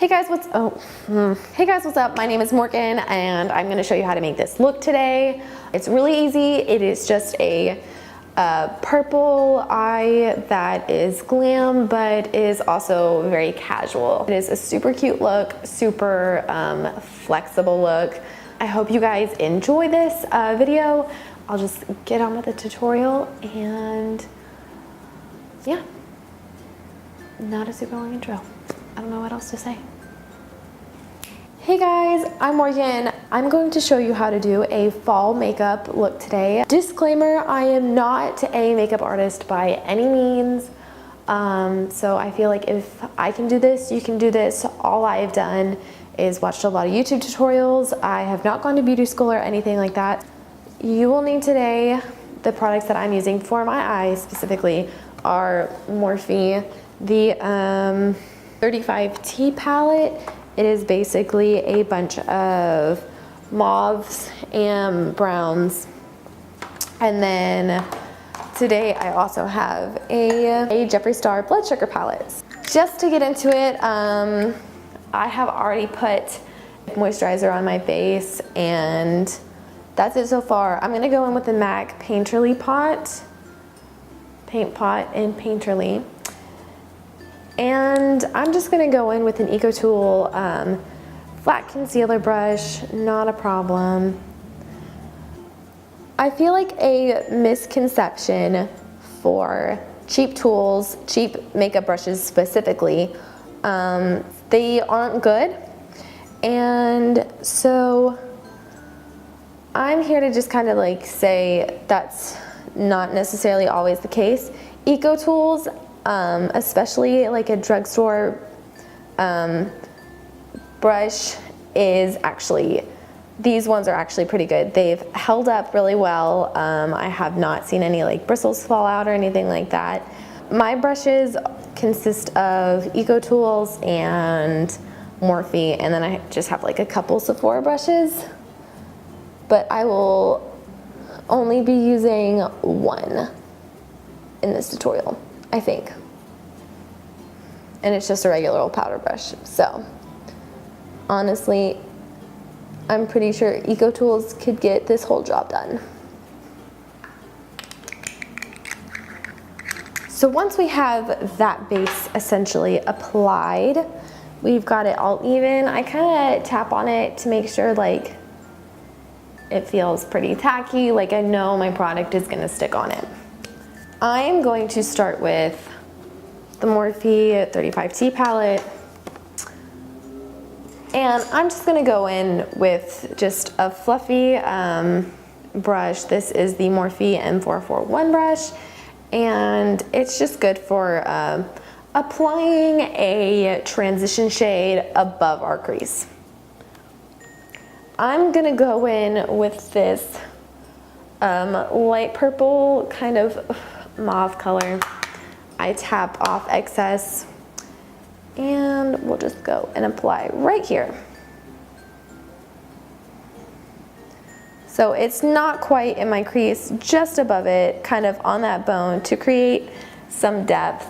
Hey guys, what's up? My name is Morgan and I'm going to show you how to make this look today. It's really easy. It is just a purple eye that is glam but is also very casual. It is a super cute look, super flexible look. I hope you guys enjoy this video. I'll just get on with the tutorial and yeah, not a super long intro. I don't know what else to say. Hey guys, I'm Morgan. I'm going to show you how to do a fall makeup look today. Disclaimer, I am not a makeup artist by any means. So I feel like if I can do this, you can do this. All I've done is watched a lot of YouTube tutorials. I have not gone to beauty school or anything like that. You will need today, the products that I'm using for my eyes specifically are Morphe, the 35T palette. It is basically a bunch of mauves and browns. And then today I also have a Jeffree Star Blood Sugar palette. Just to get into it, I have already put moisturizer on my face and that's it so far. I'm gonna go in with the MAC Painterly Paint Pot in Painterly. And I'm just gonna go in with an EcoTool flat concealer brush, not a problem. I feel like a misconception for cheap tools, cheap makeup brushes specifically, they aren't good. And so I'm here to just kind of like say that's not necessarily always the case. EcoTools, especially like a drugstore brush is actually, these ones are actually pretty good. They've held up really well. I have not seen any like bristles fall out or anything like that. My brushes consist of EcoTools and Morphe, and then I just have like a couple Sephora brushes, but I will only be using one in this tutorial, I think. And it's just a regular old powder brush. So honestly, I'm pretty sure EcoTools could get this whole job done. So once we have that base essentially applied, we've got it all even. I kind of tap on it to make sure like it feels pretty tacky, like I know my product is gonna stick on it. I'm going to start with the Morphe 35T palette. And I'm just gonna go in with just a fluffy brush. This is the Morphe M441 brush. And it's just good for applying a transition shade above our crease. I'm gonna go in with this light purple kind of mauve color. I tap off excess and we'll just go and apply right here. So it's not quite in my crease, just above it, kind of on that bone to create some depth.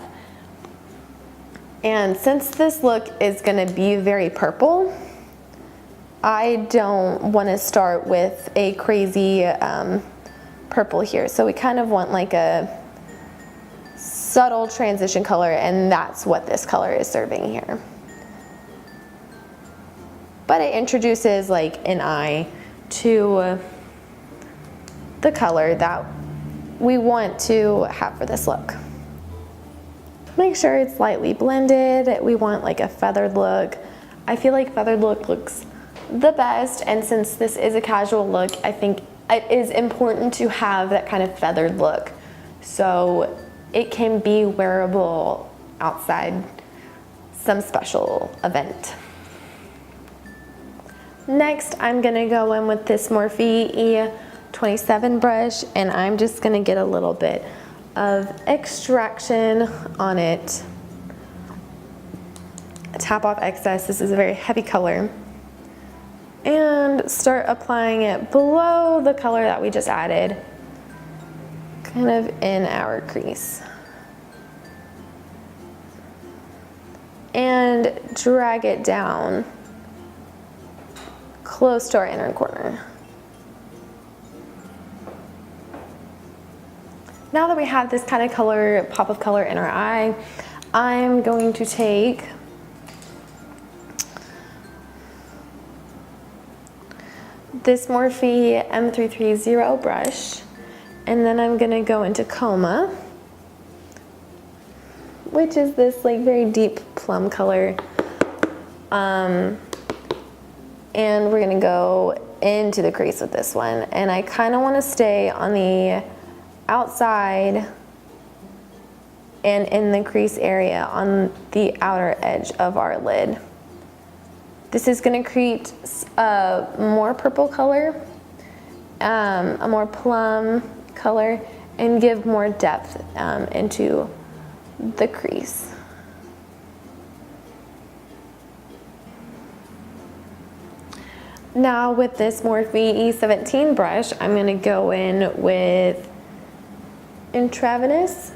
And since this look is gonna be very purple, I don't wanna start with a crazy purple here. So we kind of want like a subtle transition color, and that's what this color is serving here. But it introduces like an eye to the color that we want to have for this look. Make sure it's lightly blended. We want like a feathered look. I feel like feathered look looks the best, and since this is a casual look, I think it is important to have that kind of feathered look so it can be wearable outside some special event. Next, I'm gonna go in with this Morphe E27 brush, and I'm just gonna get a little bit of extraction on it. Tap off excess. This is a very heavy color. And start applying it below the color that we just added, kind of in our crease. and drag it down close to our inner corner. Now that we have this kind of color, pop of color in our eye, I'm going to take this Morphe M330 brush, and then I'm gonna go into Coma, which is this like very deep plum color. And we're gonna go into the crease with this one. And I kind of want to stay on the outside and in the crease area on the outer edge of our lid. This is going to create a more purple color, a more plum color, and give more depth into the crease. Now with this Morphe E17 brush, I'm going to go in with Intravenous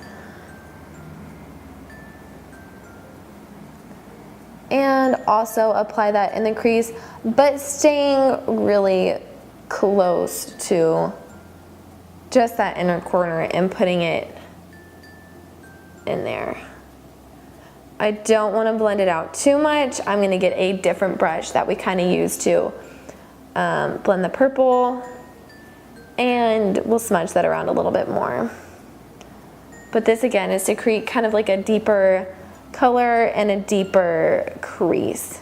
and also apply that in the crease, but staying really close to just that inner corner and putting it in there. I don't want to blend it out too much. I'm going to get a different brush that we kind of use to blend the purple, and we'll smudge that around a little bit more. But this again is to create kind of like a deeper color and a deeper crease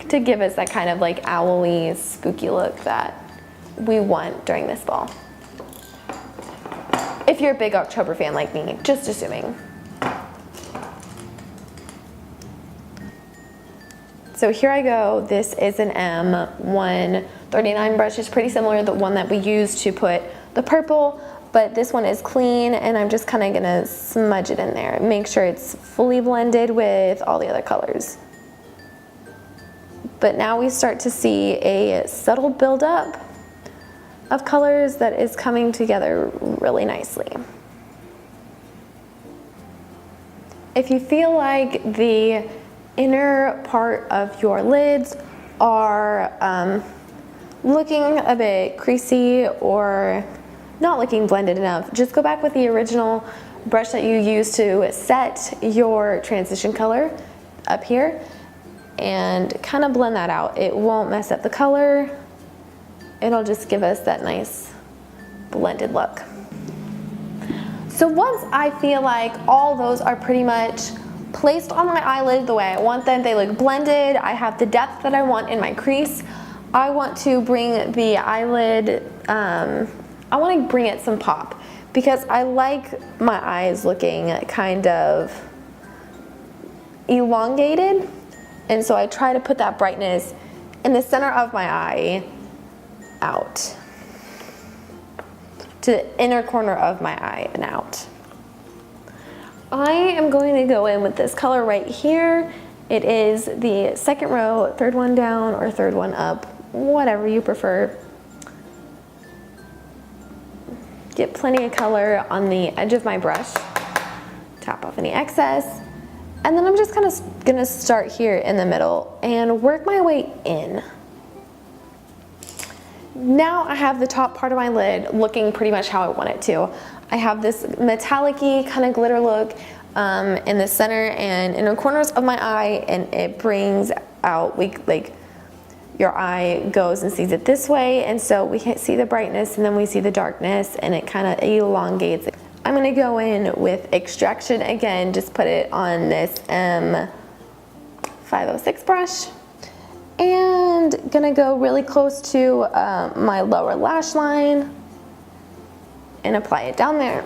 to give us that kind of like owly, spooky look that we want during this fall. If you're a big October fan like me, just assuming. So here I go. This is an M139 brush. It's pretty similar to the one that we used to put the purple, but this one is clean, and I'm just kind of gonna smudge it in there. Make sure it's fully blended with all the other colors. But now we start to see a subtle buildup of colors that is coming together really nicely. If you feel like the inner part of your lids are looking a bit creasy or not looking blended enough, just go back with the original brush that you used to set your transition color up here and kind of blend that out. It won't mess up the color. It'll just give us that nice blended look. So once I feel like all those are pretty much placed on my eyelid the way I want them, they look blended, I have the depth that I want in my crease, I want to bring the eyelid, I want to bring it some pop because I like my eyes looking kind of elongated, and so I try to put that brightness in the center of my eye out to the inner corner of my eye and out. I am going to go in with this color right here. It is the second row, third one down or third one up, whatever you prefer. Get plenty of color on the edge of my brush, tap off any excess, and then I'm just kind of gonna start here in the middle and work my way in. Now I have the top part of my lid looking pretty much how I want it to. I have this metallic-y kind of glitter look in the center and inner corners of my eye, and it brings out, like your eye goes and sees it this way, and so we see the brightness and then we see the darkness, and it kind of elongates it. I'm going to go in with Extraction again, just put it on this M506 brush, and gonna go really close to my lower lash line and apply it down there.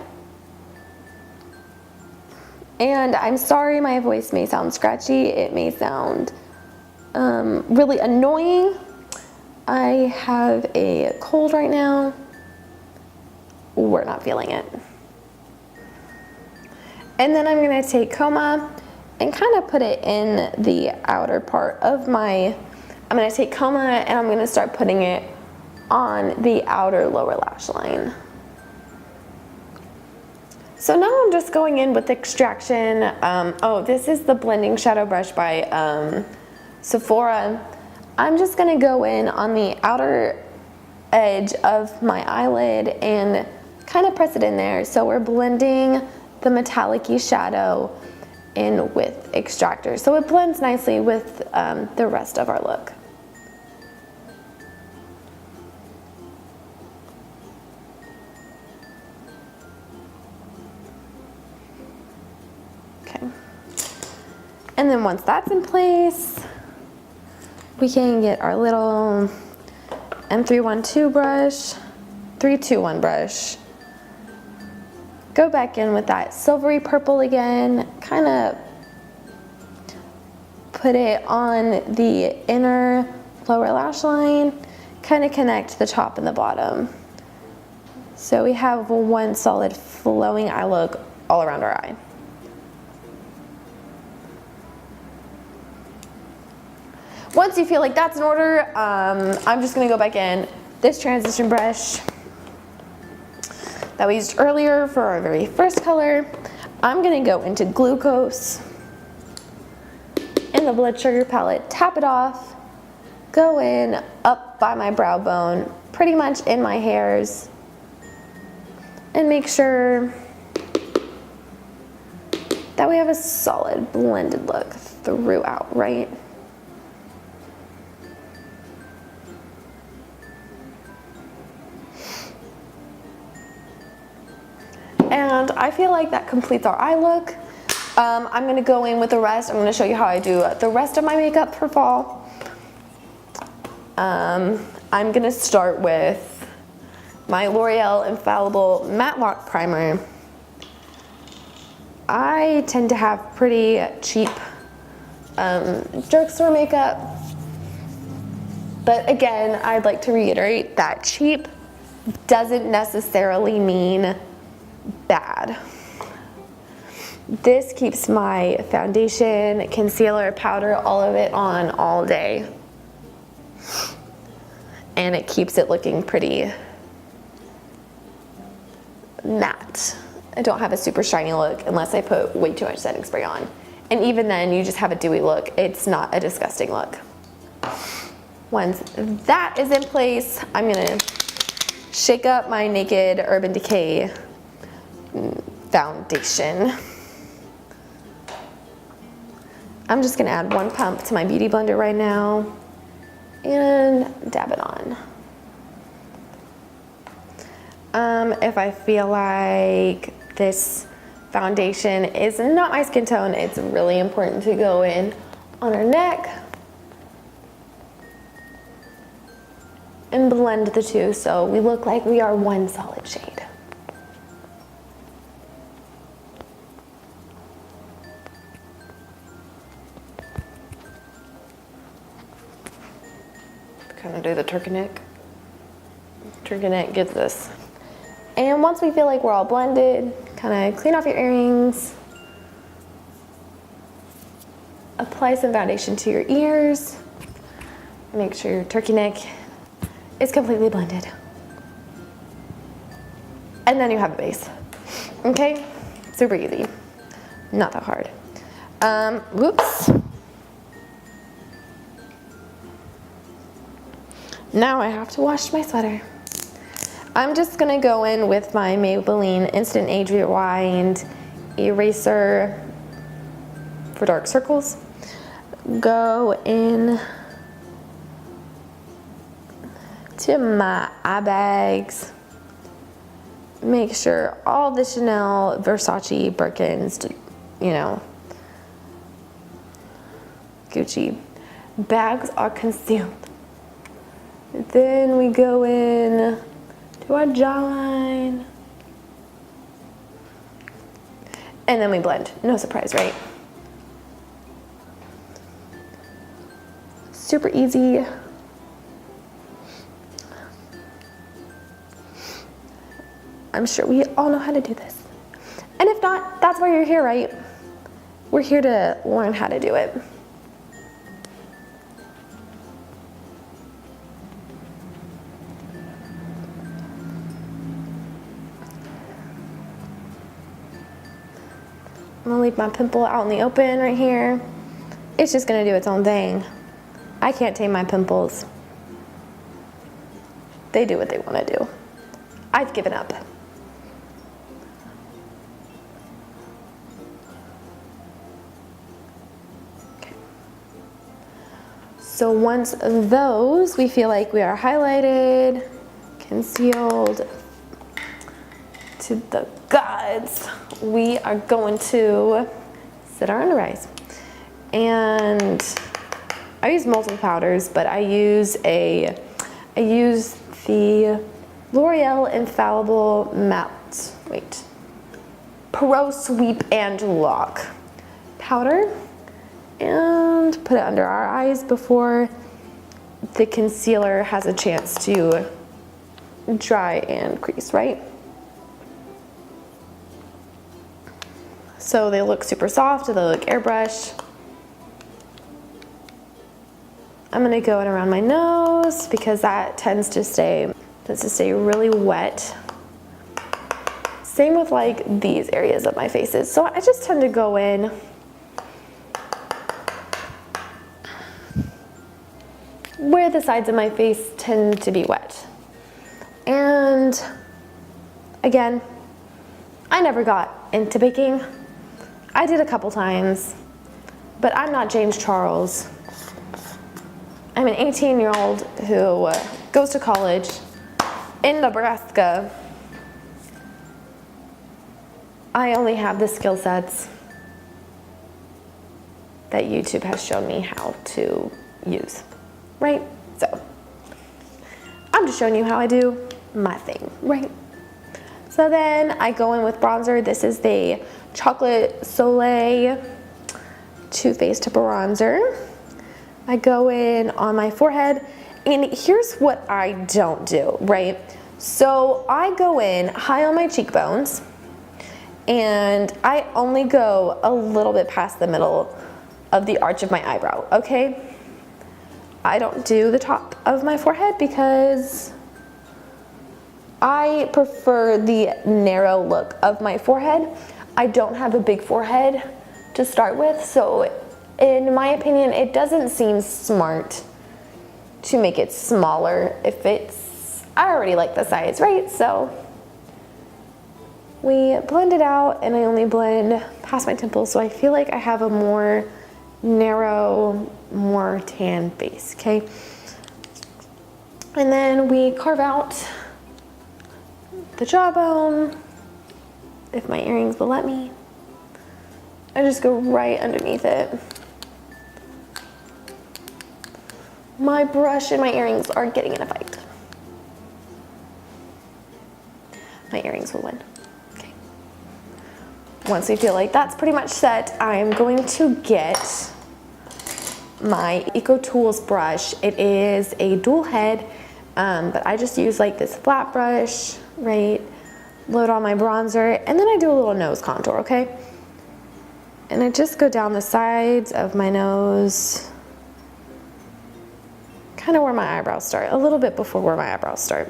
And I'm sorry my voice may sound scratchy, it may sound really annoying. I have a cold right now. We're not feeling it. And then I'm gonna take Coma and kind of put it in the outer part of my, I'm gonna take Coma and I'm gonna start putting it on the outer lower lash line. So now I'm just going in with extraction. Oh, this is the blending shadow brush by Sephora. I'm just gonna go in on the outer edge of my eyelid and kind of press it in there. So we're blending the metallic-y shadow in with extractor. So it blends nicely with the rest of our look. Okay. And then once that's in place, we can get our little M312 brush, 321 brush. Go back in with that silvery purple again, kind of put it on the inner lower lash line, kind of connect the top and the bottom. So we have one solid flowing eye look all around our eye. Once you feel like that's in order, I'm just gonna go back in this transition brush that we used earlier for our very first color. I'm gonna go into Glucose in the Blood Sugar palette, tap it off, go in up by my brow bone, pretty much in my hairs, and make sure that we have a solid blended look throughout, right? And I feel like that completes our eye look. I'm gonna go in with the rest. I'm gonna show you how I do the rest of my makeup for fall. I'm gonna start with my L'Oreal Infallible Matte Lock Primer. I tend to have pretty cheap drugstore makeup, but again, I'd like to reiterate that cheap doesn't necessarily mean bad. This keeps my foundation, concealer, powder, all of it on all day. And it keeps it looking pretty matte. I don't have a super shiny look unless I put way too much setting spray on. And even then, you just have a dewy look. It's not a disgusting look. Once that is in place, I'm gonna shake up my Naked Urban Decay foundation. I'm just gonna add one pump to my beauty blender right now and dab it on. If I feel like this foundation is not my skin tone, it's really important to go in on our neck and blend the two so we look like we are one solid shade. Kind of do the turkey neck. Turkey neck gets this. And once we feel like we're all blended, kind of clean off your earrings. Apply some foundation to your ears. Make sure your turkey neck is completely blended. And then you have a base. Okay? Super easy. Not that hard. Whoops. Now I have to wash my sweater. I'm just gonna go in with my Maybelline Instant Age Rewind Eraser for dark circles. Go in to my eye bags. Make sure all the Chanel, Versace, Birkins, you know, Gucci bags are concealed. Then we go in to our jawline. And then we blend. No surprise, right? Super easy. I'm sure we all know how to do this. And if not, that's why you're here, right? We're here to learn how to do it. gonna leave my pimple out in the open right here. It's just gonna do its own thing. I can't tame my pimples. They do what they wanna do. I've given up. Okay. So once those, we feel like we are highlighted, concealed to the gods, we are going to set our under eyes. And I use multiple powders, but I use the L'Oreal Infallible Matte, Pro Sweep and Lock powder, and put it under our eyes before the concealer has a chance to dry and crease, right? So they look super soft, they look airbrushed. I'm gonna go in around my nose because that tends to stay really wet. Same with like these areas of my faces. So I just tend to go in where the sides of my face tend to be wet. And again, I never got into baking. I did a couple times, but I'm not James Charles. I'm an 18-year-old who goes to college in Nebraska. I only have the skill sets that YouTube has shown me how to use, right? So I'm just showing you how I do my thing, right? So then I go in with bronzer. This is the Chocolate Soleil Too Faced Bronzer. I go in on my forehead, and here's what I don't do, right? So I go in high on my cheekbones, and I only go a little bit past the middle of the arch of my eyebrow, okay? I don't do the top of my forehead because I prefer the narrow look of my forehead. I don't have a big forehead to start with, so in my opinion, it doesn't seem smart to make it smaller if I already like the size, right? So we blend it out, and I only blend past my temples, so I feel like I have a more narrow, more tan face, okay? And then we carve out the jawbone, if my earrings will let me. I just go right underneath it. My brush and my earrings are getting in a fight. My earrings will win. Okay. Once we feel like that's pretty much set, I'm going to get my EcoTools brush. It is a dual head, but I just use like this flat brush, right? Load on my bronzer, and then I do a little nose contour, okay? And I just go down the sides of my nose, kind of where my eyebrows start, a little bit before where my eyebrows start,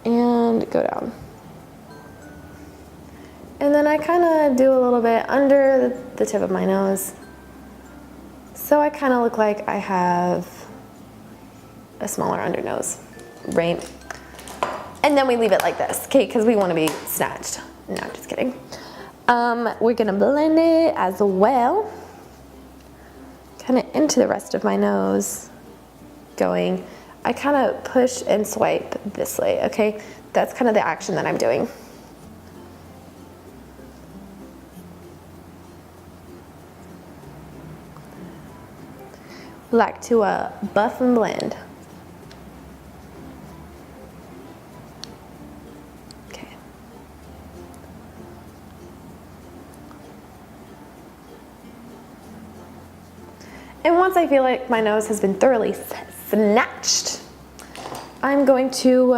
and go down. And then I kind of do a little bit under the tip of my nose, so I kind of look like I have a smaller undernose, right? And then we leave it like this, okay, because we want to be snatched. No, just kidding. We're gonna blend it as well, kind of into the rest of my nose. I kind of push and swipe this way, okay? That's kind of the action that I'm doing. Like to buff and blend. Okay. And once I feel like my nose has been thoroughly snatched, I'm going to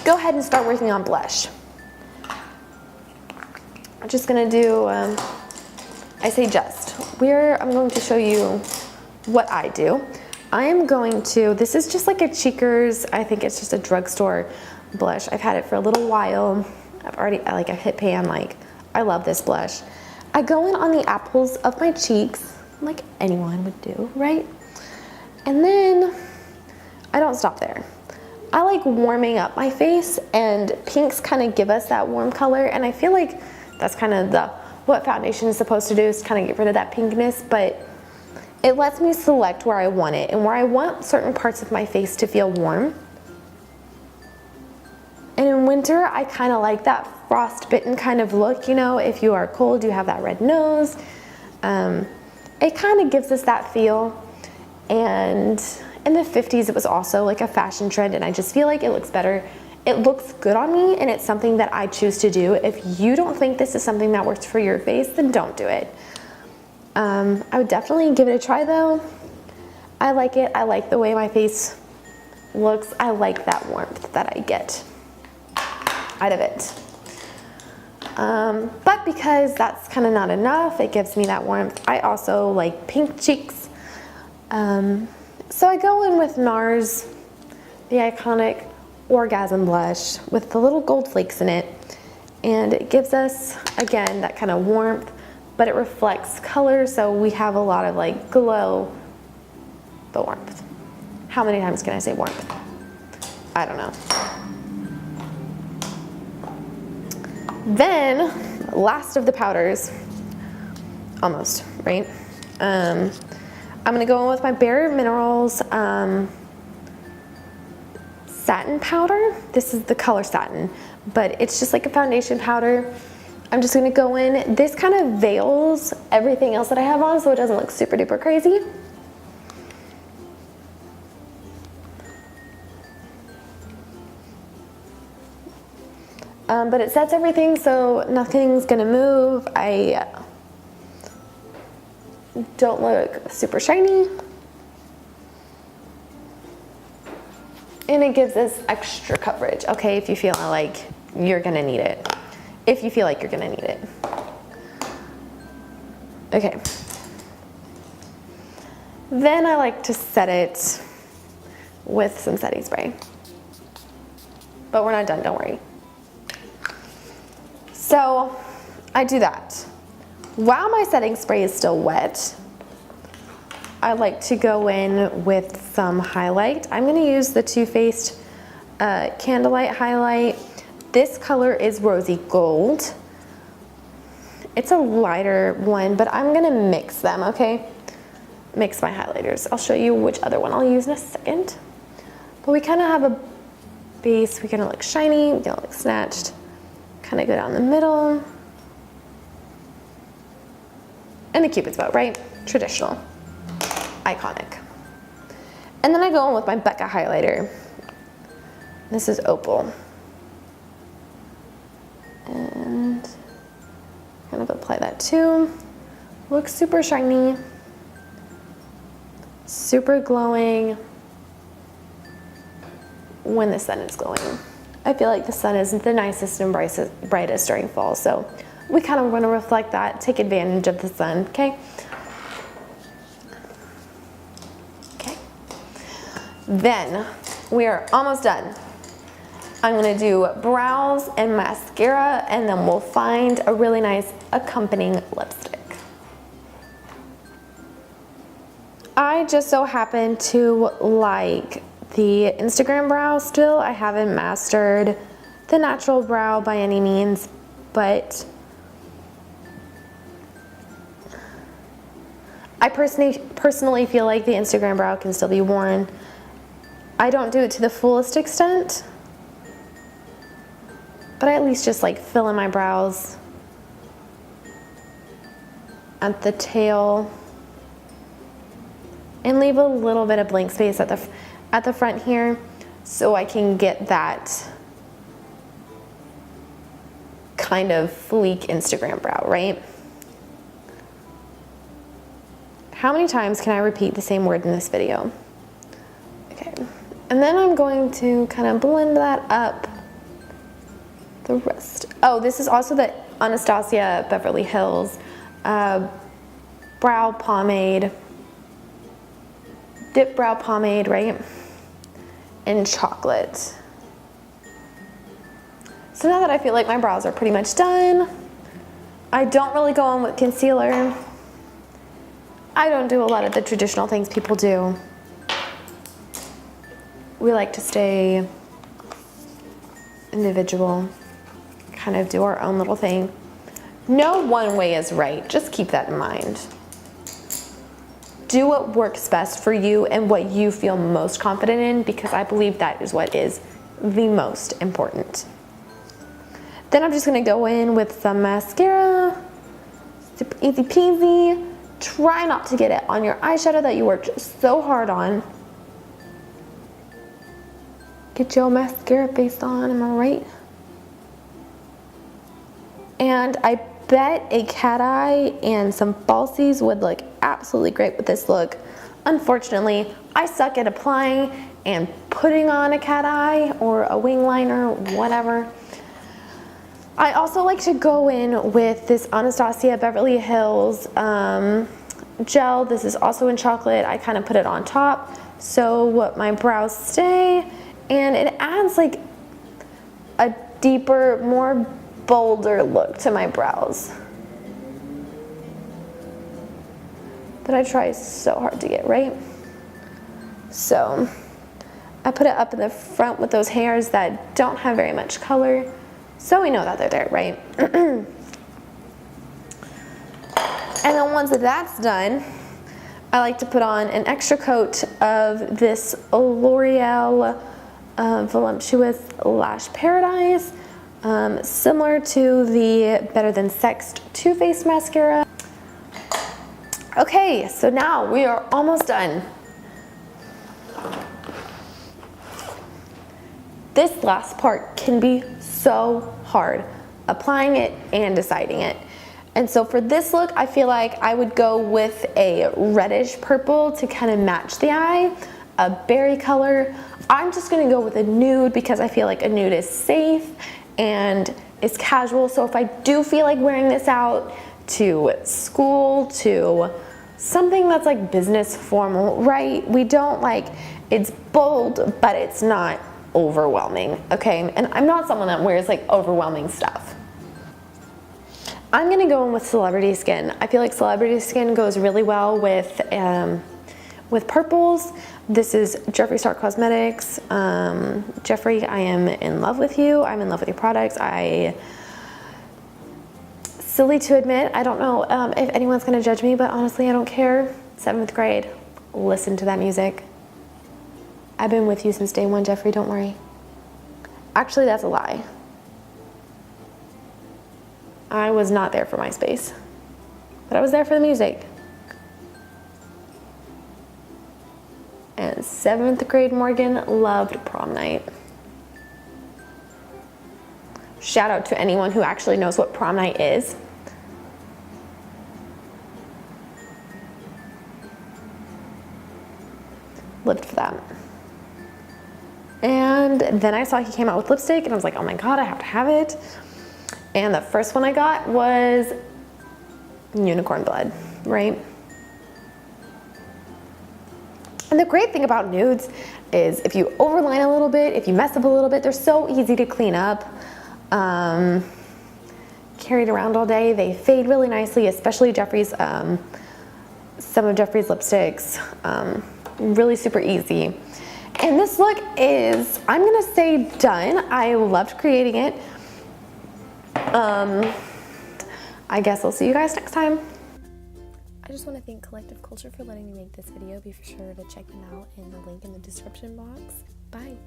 go ahead and start working on blush. I'm just gonna do, I say just, I'm going to show you what I do. I am going to, this is just like a Cheekers, I think it's just a drugstore blush. I've had it for a little while. I've hit pan like I love this blush. I go in on the apples of my cheeks, like anyone would do, right? And then I don't stop there. I like warming up my face, and pinks kind of give us that warm color, and I feel like that's kind of what foundation is supposed to do, is kind of get rid of that pinkness, but it lets me select where I want it and where I want certain parts of my face to feel warm. And in winter, I kind of like that frostbitten kind of look, you know, if you are cold, you have that red nose. It kind of gives us that feel. And in the 50s, it was also like a fashion trend, and I just feel like it looks better. It looks good on me, and it's something that I choose to do. If you don't think this is something that works for your face, then don't do it. I would definitely give it a try though. I like it. I like the way my face looks. I like that warmth that I get out of it. But because that's kind of not enough, it gives me that warmth. I also like pink cheeks. So I go in with NARS, the iconic Orgasm blush with the little gold flakes in it. And it gives us, again, that kind of warmth, but it reflects color, so we have a lot of like glow, but warmth. How many times can I say warmth? I don't know. Then, last of the powders, almost, right? I'm gonna go in with my Bare Minerals satin powder. This is the color satin, but it's just like a foundation powder. I'm just gonna go in. This kind of veils everything else that I have on, so it doesn't look super duper crazy. But it sets everything so nothing's gonna move. I don't look super shiny. And it gives us extra coverage, okay, if you feel like you're gonna need it. If you feel like you're gonna need it. Okay. Then I like to set it with some setting spray. But we're not done, don't worry. So I do that. While my setting spray is still wet, I like to go in with some highlight. I'm gonna use the Too Faced Candlelight highlight. This color is Rosy Gold. It's a lighter one, but I'm gonna mix them, okay? Mix my highlighters. I'll show you which other one I'll use in a second. But we kind of have a base. We kind of look shiny, we don't look snatched. Kind of go down the middle. And a Cupid's bow, right? Traditional. Iconic. And then I go in with my Becca highlighter. This is Opal. And kind of apply that too. Looks super shiny. Super glowing when the sun is glowing. I feel like the sun is the nicest and brightest during fall, so we kind of want to reflect that, take advantage of the sun, okay? Okay. Then we are almost done. I'm gonna do brows and mascara, and then we'll find a really nice accompanying lipstick. I just so happen to like the Instagram brow still. I haven't mastered the natural brow by any means, but I personally feel like the Instagram brow can still be worn. I don't do it to the fullest extent, but I at least just like fill in my brows at the tail and leave a little bit of blank space at the front here, so I can get that kind of sleek Instagram brow, right? How many times can I repeat the same word in this video? Okay, and then I'm going to kind of blend that up the rest. Oh, this is also the Anastasia Beverly Hills brow pomade, dip brow pomade, right? In chocolate. So now that I feel like my brows are pretty much done, I don't really go in with concealer. I don't do a lot of the traditional things people do. We like to stay individual, kind of do our own little thing. No one way is right, just keep that in mind. Do what works best for you and what you feel most confident in, because I believe that is what is the most important. Then I'm just gonna go in with some mascara, super easy peasy. Try not to get it on your eyeshadow that you worked so hard on. Get your mascara face on, am I right? And I bet a cat eye and some falsies would look absolutely great with this look. Unfortunately, I suck at applying and putting on a cat eye or a wing liner, whatever. I also like to go in with this Anastasia Beverly Hills gel. This is also in chocolate. I kind of put it on top so my brows stay, and it adds like a deeper, more bolder look to my brows that I try so hard to get right. So I put it up in the front with those hairs that don't have very much color, so we know that they're there, right? And then once that's done, I like to put on an extra coat of this L'Oreal Voluptuous Lash Paradise, similar to the Better Than Sexed Too Faced mascara. Okay, so now we are almost done. This last part can be so hard, applying it and deciding it. And so for this look, I feel like I would go with a reddish purple to kind of match the eye, a berry color. I'm just gonna go with a nude because I feel like a nude is safe and is casual. So if I do feel like wearing this out to school, to something that's like business formal, right? We don't like, it's bold, but it's not overwhelming, okay? And I'm not someone that wears like overwhelming stuff. I'm gonna go in with Celebrity Skin. I feel like Celebrity Skin goes really well with purples. This is Jeffree Star Cosmetics. Jeffree, I am in love with you. I'm in love with your products. Silly to admit, I don't know if anyone's gonna judge me, but honestly, I don't care. 7th grade, listen to that music. I've been with you since day one, Jeffree, don't worry. Actually, that's a lie. I was not there for MySpace, but I was there for the music. And 7th grade Morgan loved prom night. Shout out to anyone who actually knows what prom night is. Lived for that. And then I saw he came out with lipstick and I was like, oh my God, I have to have it. And the first one I got was Unicorn Blood, right? And the great thing about nudes is if you overline a little bit, if you mess up a little bit, they're so easy to clean up. Carried around all day, they fade really nicely, especially Jeffree's, some of Jeffree's lipsticks, really super easy. And this look is, I'm gonna say done. I loved creating it. I guess I'll see you guys next time. I just want to thank Collective Culture for letting me make this video. Be sure to check them out in the link in the description box. Bye.